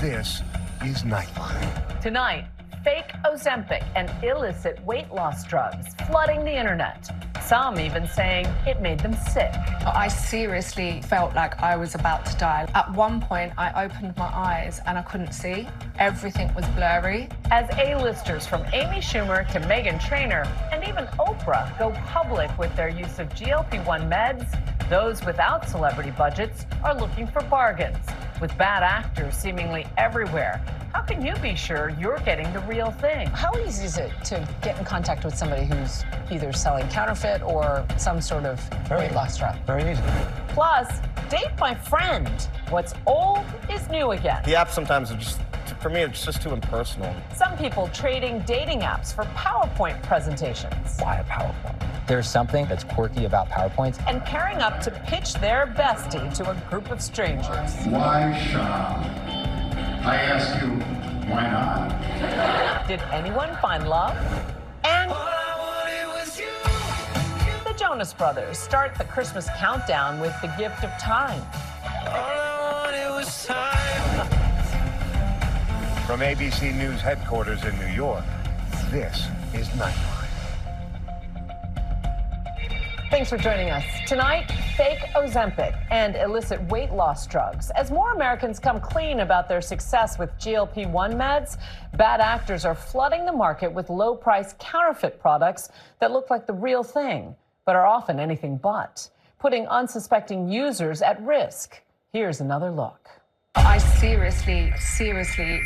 This is Nightline. Tonight, fake Ozempic and illicit weight loss drugs flooding the internet. Some even saying it made them sick. I seriously felt like I was about to die. At one point, I opened my eyes and I couldn't see. Everything was blurry. As A-listers from Amy Schumer to Meghan Trainor and even Oprah go public with their use of GLP-1 meds, those without celebrity budgets are looking for bargains. With bad actors seemingly everywhere, how can you be sure you're getting the real thing? How easy is it to get in contact with somebody who's either selling counterfeit or some sort of weight loss drug? Very easy. Plus, date my friend. What's old is new again. The apps sometimes are just, for me, it's just too impersonal. Some people trading dating apps for PowerPoint presentations. Why a PowerPoint? There's something that's quirky about PowerPoints. And pairing up to pitch their bestie to a group of strangers. Why shop? I ask you, why not? Did anyone find love? And the Jonas Brothers start the Christmas countdown with the gift of time. From ABC News headquarters in New York, this is Nightline. Thanks for joining us. Tonight, fake Ozempic and illicit weight loss drugs. As more Americans come clean about their success with GLP-1 meds, bad actors are flooding the market with low-price counterfeit products that look like the real thing, but are often anything but, putting unsuspecting users at risk. Here's another look. I seriously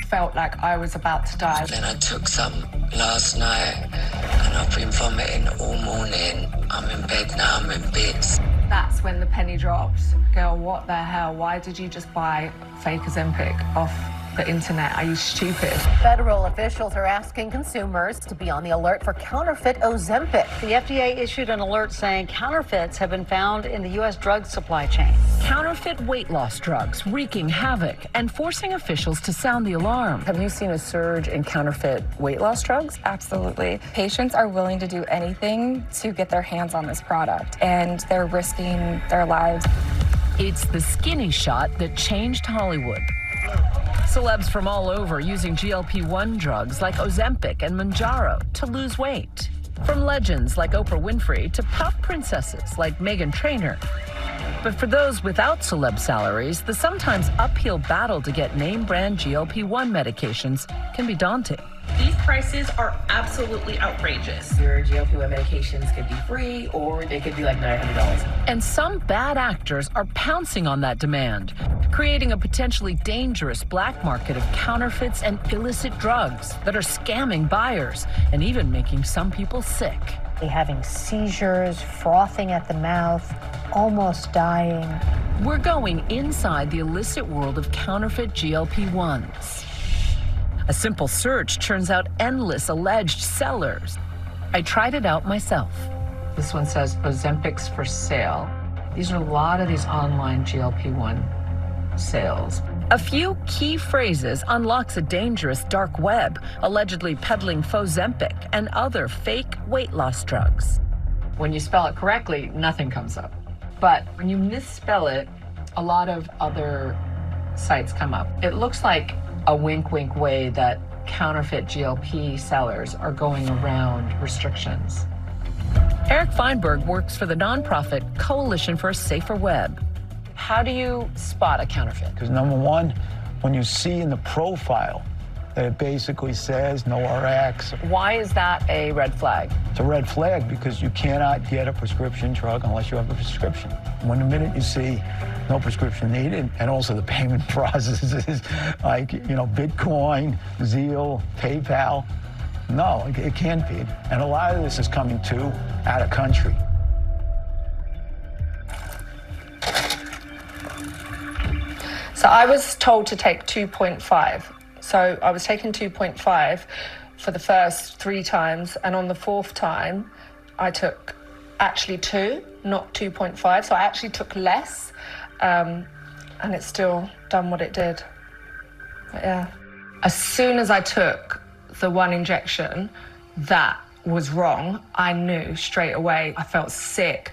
felt like I was about to die. Then I took some last night and I've been vomiting all morning. I'm in bed now, I'm in bits. That's when the penny drops. Girl, what the hell? Why did you just buy fake Ozempic off the internet? Are you stupid? Federal officials are asking consumers to be on the alert for counterfeit Ozempic. The FDA issued an alert saying counterfeits have been found in the U.S. drug supply chain. Counterfeit weight loss drugs wreaking havoc and forcing officials to sound the alarm. Have you seen a surge in counterfeit weight loss drugs? Absolutely. Patients are willing to do anything to get their hands on this product, and they're risking their lives. It's the skinny shot that changed Hollywood. Celebs from all over using GLP-1 drugs like Ozempic and Mounjaro to lose weight. From legends like Oprah Winfrey to pop princesses like Meghan Trainor. But for those without celeb salaries, the sometimes uphill battle to get name-brand GLP-1 medications can be daunting. These prices are absolutely outrageous. Your GLP-1 medications could be free, or they could be like $900. And some bad actors are pouncing on that demand, creating a potentially dangerous black market of counterfeits and illicit drugs that are scamming buyers and even making some people sick. They're having seizures, frothing at the mouth, almost dying. We're going inside the illicit world of counterfeit GLP-1s. A simple search turns out endless alleged sellers. I tried it out myself. This one says Ozempic's for sale. These are a lot of these online GLP-1 sales. A few key phrases unlocks a dangerous dark web, allegedly peddling Ozempic and other fake weight loss drugs. When you spell it correctly, nothing comes up. But when you misspell it, a lot of other sites come up. It looks like a wink way that counterfeit GLP sellers are going around restrictions. Eric Feinberg works for the nonprofit Coalition for a Safer Web. How do you spot a counterfeit? Because number one, when you see in the profile that it basically says no RX. Why is that a red flag? It's a red flag because you cannot get a prescription drug unless you have a prescription. When the minute you see no prescription needed, and also the payment processes like, Bitcoin, Zeal, PayPal, no, it can't be. And a lot of this is coming out of country. So I was told to take 2.5. So I was taking 2.5 for the first 3 times, and on the 4th time, I took actually 2, not 2.5. So I actually took less, and it's still done what it did. But yeah. As soon as I took the 1 injection, that was wrong. I knew straight away. I felt sick.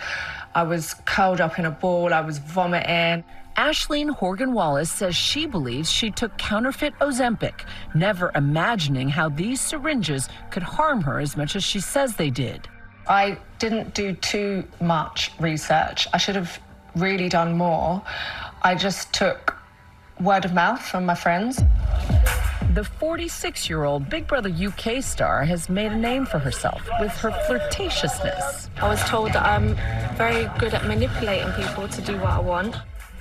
I was curled up in a ball, I was vomiting. Ashleen Horgan-Wallace says she believes she took counterfeit Ozempic, never imagining how these syringes could harm her as much as she says they did. I didn't do too much research. I should have really done more. I just took word of mouth from my friends. The 46-year-old Big Brother UK star has made a name for herself with her flirtatiousness. I was told that I'm very good at manipulating people to do what I want.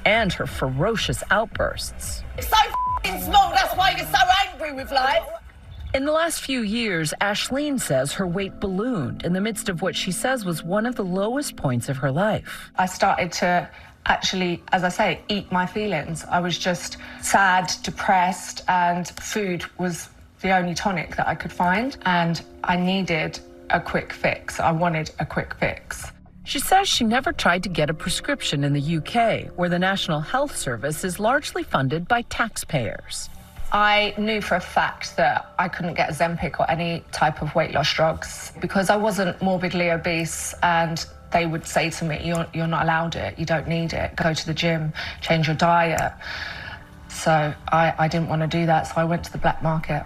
And her ferocious outbursts. It's so f***ing small, that's why you're so angry with life. In the last few years, Ashleen says her weight ballooned in the midst of what she says was one of the lowest points of her life. I started to actually, as I say, eat my feelings. I was just sad, depressed, and food was the only tonic that I could find. And I needed a quick fix. I wanted a quick fix. She says she never tried to get a prescription in the UK, where the National Health Service is largely funded by taxpayers. I knew for a fact that I couldn't get Ozempic or any type of weight loss drugs because I wasn't morbidly obese, and they would say to me, you're not allowed it, you don't need it, go to the gym, change your diet. So I didn't want to do that, so I went to the black market.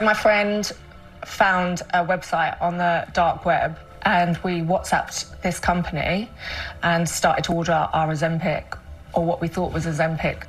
My friend found a website on the dark web, and we WhatsApped this company and started to order our Ozempic, or what we thought was Ozempic.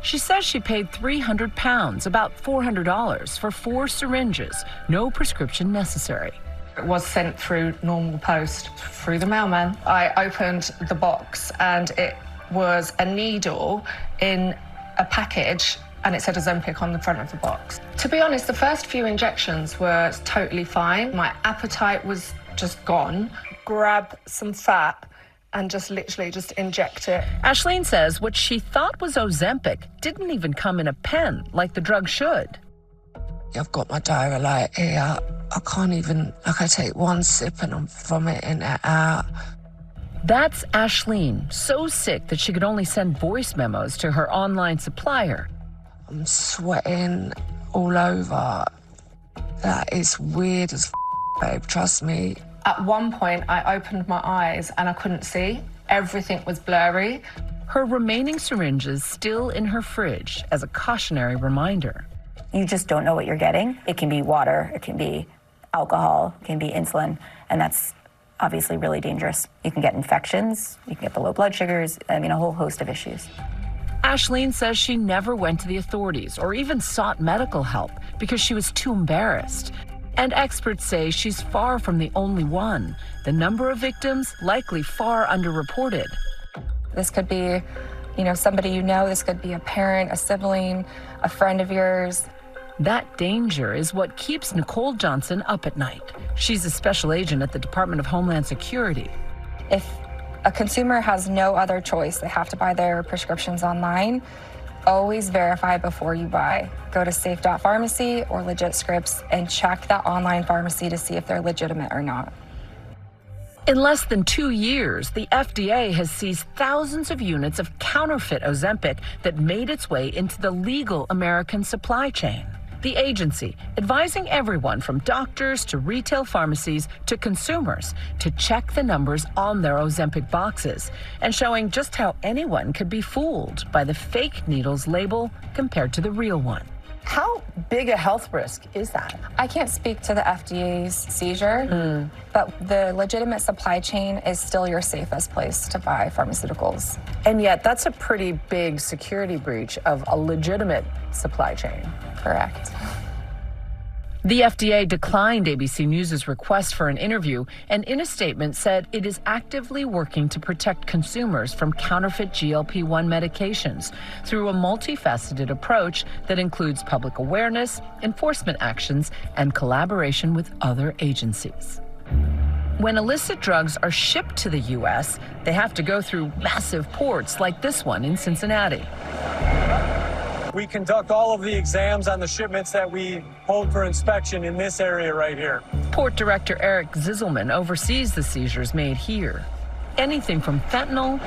She says she paid £300, about $400, for 4 syringes, no prescription necessary. It was sent through normal post, through the mailman. I opened the box and it was a needle in a package, and it said Ozempic on the front of the box. To be honest, the first few injections were totally fine. My appetite was just gone. Grab some fat and just literally just inject it. Ashleen says what she thought was Ozempic didn't even come in a pen like the drug should. I've got my diarrhea here. I can't even, I take one sip and I'm vomiting it out. That's Ashleen, so sick that she could only send voice memos to her online supplier. I'm sweating all over. That is weird as babe, trust me. At one point, I opened my eyes and I couldn't see. Everything was blurry. Her remaining syringes still in her fridge as a cautionary reminder. You just don't know what you're getting. It can be water, it can be alcohol, it can be insulin, and that's obviously really dangerous. You can get infections, you can get the low blood sugars, a whole host of issues. Ashleen says she never went to the authorities or even sought medical help because she was too embarrassed. And experts say she's far from the only one. The number of victims likely far underreported. This could be, somebody you know. This could be a parent, a sibling, a friend of yours. That danger is what keeps Nicole Johnson up at night. She's a special agent at the Department of Homeland Security. If a consumer has no other choice, they have to buy their prescriptions online, always verify before you buy. Go to safe.pharmacy or Legit Scripts and check that online pharmacy to see if they're legitimate or not. In less than 2 years, the FDA has seized thousands of units of counterfeit Ozempic that made its way into the legal American supply chain. The agency advising everyone from doctors to retail pharmacies to consumers to check the numbers on their Ozempic boxes and showing just how anyone could be fooled by the fake needle's label compared to the real one. How big a health risk is that? I can't speak to the FDA's seizure, but the legitimate supply chain is still your safest place to buy pharmaceuticals. And yet that's a pretty big security breach of a legitimate supply chain. Correct. The FDA declined ABC News' request for an interview and in a statement said it is actively working to protect consumers from counterfeit GLP-1 medications through a multifaceted approach that includes public awareness, enforcement actions, and collaboration with other agencies. When illicit drugs are shipped to the U.S., they have to go through massive ports like this one in Cincinnati. We conduct all of the exams on the shipments that we hold for inspection in this area right here. Port Director Eric Zisselman oversees the seizures made here. Anything from fentanyl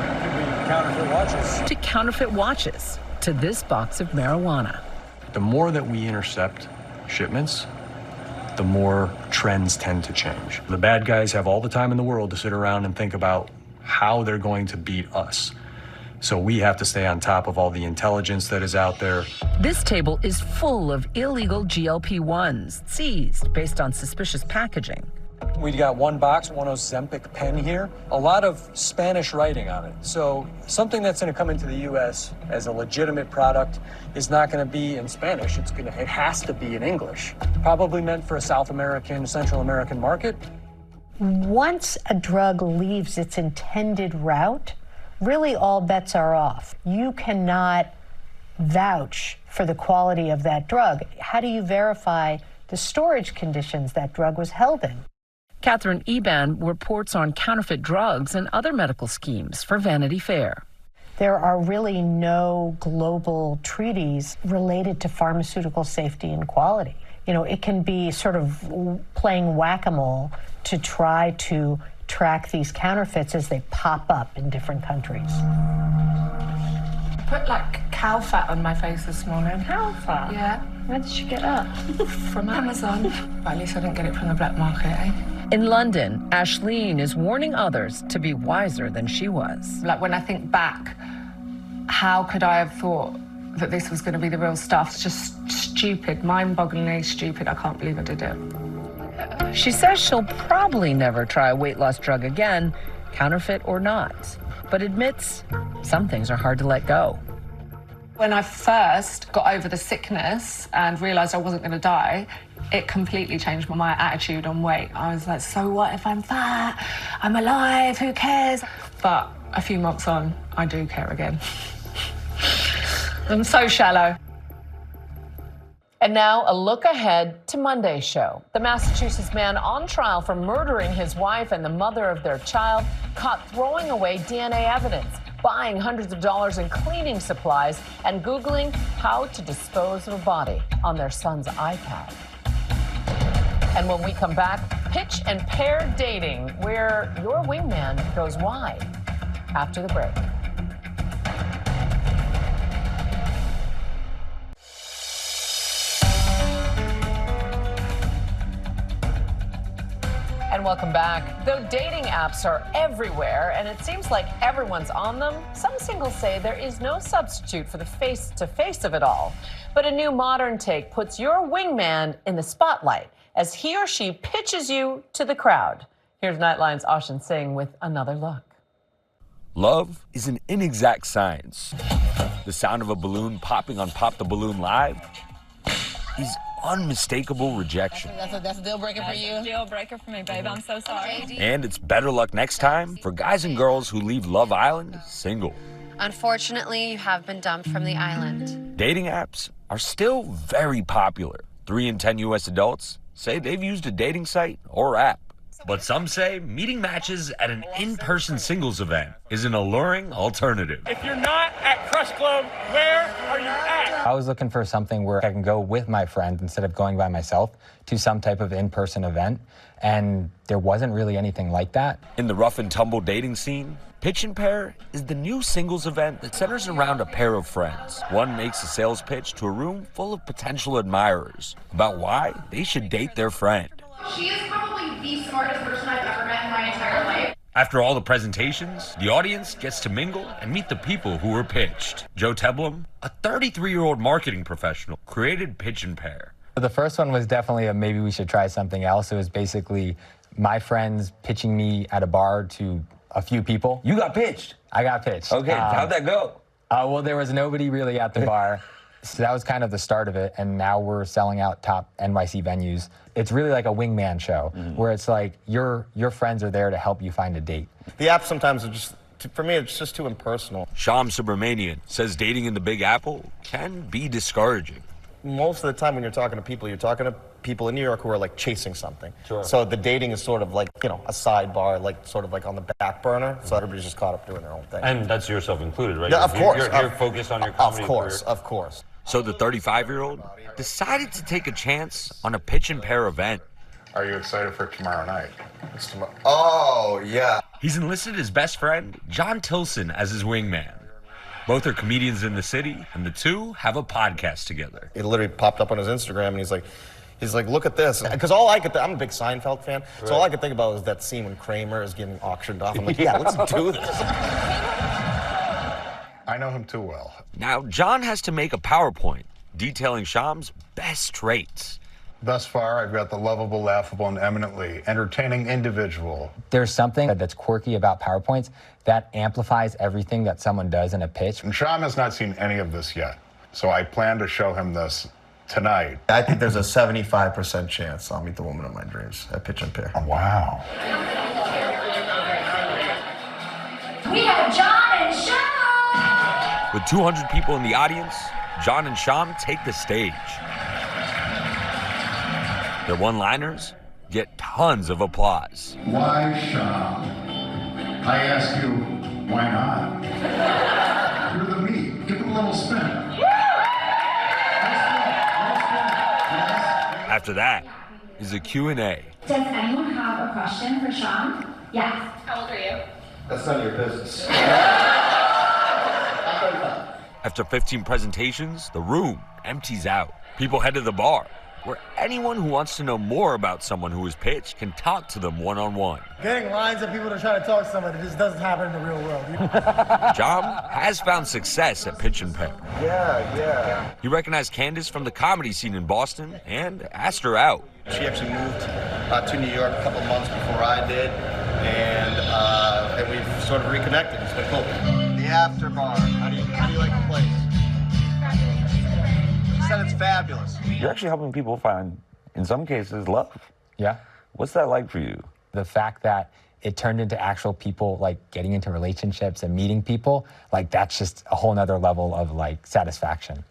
to counterfeit watches to this box of marijuana. The more that we intercept shipments, the more trends tend to change. The bad guys have all the time in the world to sit around and think about how they're going to beat us. So we have to stay on top of all the intelligence that is out there. This table is full of illegal GLP-1s seized based on suspicious packaging. We got one box, one Ozempic pen here, a lot of Spanish writing on it. So something that's going to come into the U.S. as a legitimate product is not going to be in Spanish. It has to be in English. Probably meant for a South American, Central American market. Once a drug leaves its intended route, really all bets are off. You cannot vouch for the quality of that drug. How do you verify the storage conditions that drug was held in? Catherine Eban reports on counterfeit drugs and other medical schemes for Vanity Fair. There are really no global treaties related to pharmaceutical safety and quality. You know, it can be sort of playing whack-a-mole to try to track these counterfeits as they pop up in different countries. Put like cow fat on my face this morning. Cow fat? Yeah. Where did you get that? From Amazon. But at least I didn't get it from the black market, eh? In London, Ashleen is warning others to be wiser than she was. Like when I think back, how could I have thought that this was going to be the real stuff? It's just stupid, mind-bogglingly stupid. I can't believe I did it. She says she'll probably never try a weight loss drug again, counterfeit or not, but admits some things are hard to let go. When I first got over the sickness and realised I wasn't going to die, it completely changed my attitude on weight. I was like, so what if I'm fat? I'm alive, who cares? But a few months on, I do care again. I'm so shallow. And now a look ahead to Monday's show. The Massachusetts man on trial for murdering his wife and the mother of their child caught throwing away DNA evidence, buying hundreds of dollars in cleaning supplies, and Googling how to dispose of a body on their son's iPad. And when we come back, pitch and pair dating, where your wingman goes wide. After the break. And welcome back. Though dating apps are everywhere and it seems like everyone's on them, some singles say there is no substitute for the face-to-face of it all. But a new modern take puts your wingman in the spotlight as he or she pitches you to the crowd. Here's Nightline's Ashin Singh with another look. Love is an inexact science. The sound of a balloon popping on Pop the Balloon Live is unmistakable rejection. That's a deal breaker for you? Deal breaker for me, babe. I'm so sorry. And it's better luck next time for guys and girls who leave Love Island single. Unfortunately, you have been dumped from the island. Dating apps are still very popular. 3 in 10 U.S. adults say they've used a dating site or app. But some say meeting matches at an in-person singles event is an alluring alternative. If you're not at Crush Club, where are you at? I was looking for something where I can go with my friend instead of going by myself to some type of in-person event, and there wasn't really anything like that. In the rough and tumble dating scene, Pitch and Pair is the new singles event that centers around a pair of friends. One makes a sales pitch to a room full of potential admirers about why they should date their friend. She is probably the smartest person I've ever met in my entire life. After all the presentations, the audience gets to mingle and meet the people who were pitched. Joe Teblum, a 33-year-old marketing professional, created Pitch and Pair. The first one was definitely a maybe we should try something else. It was basically my friends pitching me at a bar to a few people. You got pitched? I got pitched. Okay, how'd that go? Well, there was nobody really at the bar. So that was kind of the start of it, and now we're selling out top NYC venues. It's really like a wingman show, where it's like your friends are there to help you find a date. The apps sometimes are just, for me, it's just too impersonal. Sham Subramanian says dating in the Big Apple can be discouraging. Most of the time when you're talking to people in New York who are like chasing something. Sure. So the dating is sort of like, you know, a sidebar, like sort of like on the back burner. So everybody's just caught up doing their own thing. And that's yourself included, right? Yeah, of course. You're focused on your comedy career. Of course. So the 35-year-old decided to take a chance on a Pitch and Pair event. Are you excited for tomorrow night? It's tomorrow. Oh, yeah. He's enlisted his best friend, John Tilson, as his wingman. Both are comedians in the city, and the two have a podcast together. It literally popped up on his Instagram, and he's like, He's like, look at this. Because all I could I'm a big Seinfeld fan, so all I could think about was that scene when Kramer is getting auctioned off. I'm like, yeah, let's do this. I know him too well. Now, John has to make a PowerPoint detailing Sham's best traits. Thus far, I've got the lovable, laughable, and eminently entertaining individual. There's something that's quirky about PowerPoints that amplifies everything that someone does in a pitch. And Sham has not seen any of this yet, so I plan to show him this tonight. I think there's a 75% chance I'll meet the woman of my dreams at Pitch and Pair. Oh, wow. We have John and Sham! With 200 people in the audience, John and Sham take the stage. Their one-liners get tons of applause. Why, Sham? I ask you, why not? You're the meat. Give it a little spin. After that is a Q&A. Does anyone have a question for Sham? Yes. How old are you? That's none of your business. After 15 presentations, the room empties out. People head to the bar, where anyone who wants to know more about someone who is pitched can talk to them one-on-one. Getting lines of people to try to talk to somebody just doesn't happen in the real world. John has found success at Pitch and Pair. Yeah. He recognized Candace from the comedy scene in Boston and asked her out. She actually moved to New York a couple months before I did, and we've sort of reconnected. It's been cool. The After Bar. How do you like the place? She said it's fabulous. You're actually helping people find, in some cases, love. Yeah. What's that like for you? The fact that it turned into actual people like getting into relationships and meeting people, like that's just a whole nother level of like satisfaction.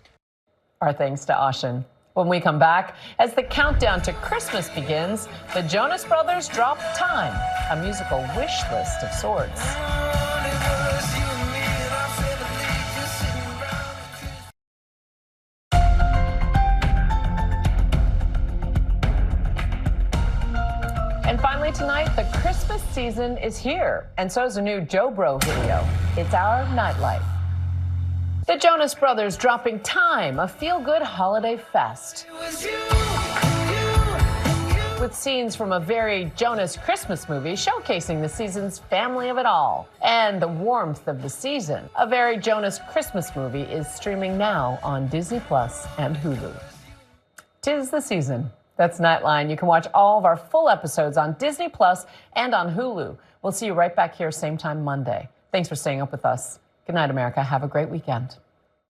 Our thanks to Ashin. When we come back, as the countdown to Christmas begins, the Jonas Brothers drop Time, a musical wish list of sorts. And finally tonight, the Christmas season is here, and so is a new Joe Bro video. It's our Nightlight. The Jonas Brothers dropping Time, a feel-good holiday fest. With scenes from a very Jonas Christmas movie showcasing the season's family of it all and the warmth of the season. A very Jonas Christmas movie is streaming now on Disney Plus and Hulu. 'Tis the season. That's Nightline. You can watch all of our full episodes on Disney Plus and on Hulu. We'll see you right back here same time Monday. Thanks for staying up with us. Good night, America. Have a great weekend.